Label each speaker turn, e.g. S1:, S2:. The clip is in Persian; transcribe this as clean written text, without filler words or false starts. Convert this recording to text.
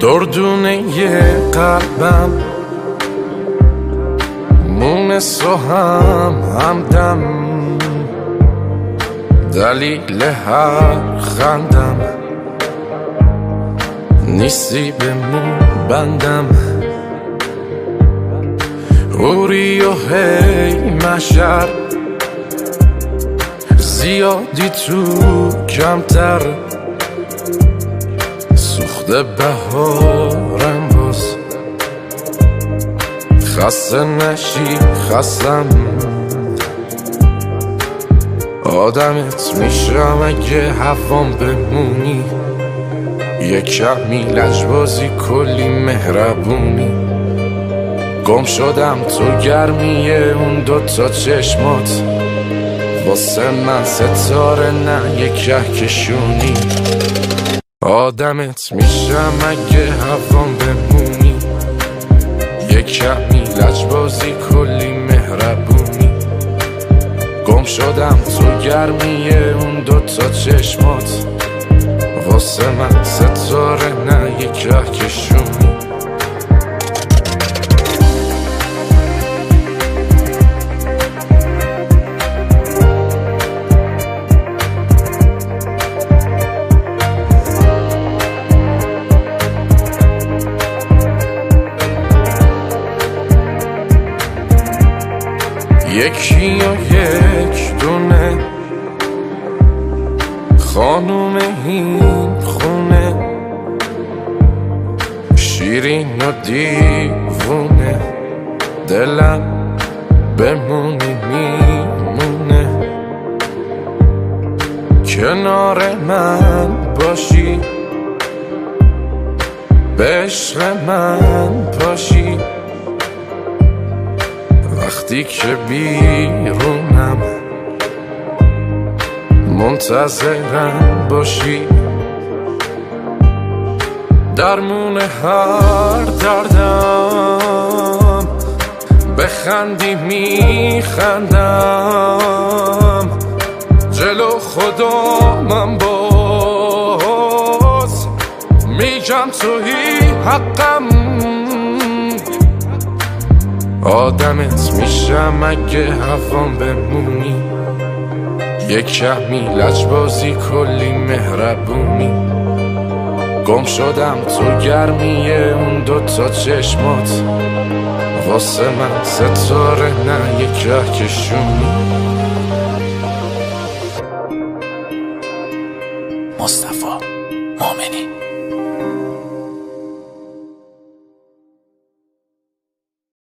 S1: دردونه قلبم مونس و همدم، دلیل هر خندم نیستی به مون بندم. اوری و هی مشر زیادی تو کمتر، سوخته بهارم باز خسته نشی خستم. آدمت میشم اگه هوام بمونی، یه کمی لجبازی کلی مهربونی. گم شدم تو گرمیه اون دوتا چشمات، واسه من ستاره نه یه کهکشونی. آدمت میشم اگه هوام بمونی، یه کمی لجبازی کلی مهربونی. گم شدم تو گرمیه اون دوتا چشمات، واسه من ستاره نه یه کهکشونی. یکی و یک دونه خانوم این خونه، شیرین و دیوونه، دلم بمونی میمونه. کنار من باشی، به عشق من باشی، وقتی که بیرونم منتظرم باشی. درمون هر دردم بخندی میخندم، جلو خدا من باز میگم توی حقم. آدمت میشم اگه هوام بمونی، یه کمی لجبازی کلی مهربونی. گم شدم تو گرمیه اون دوتا چشمات، واسه من ستاره نه یه کهکشونی.
S2: مصطفی مومنی.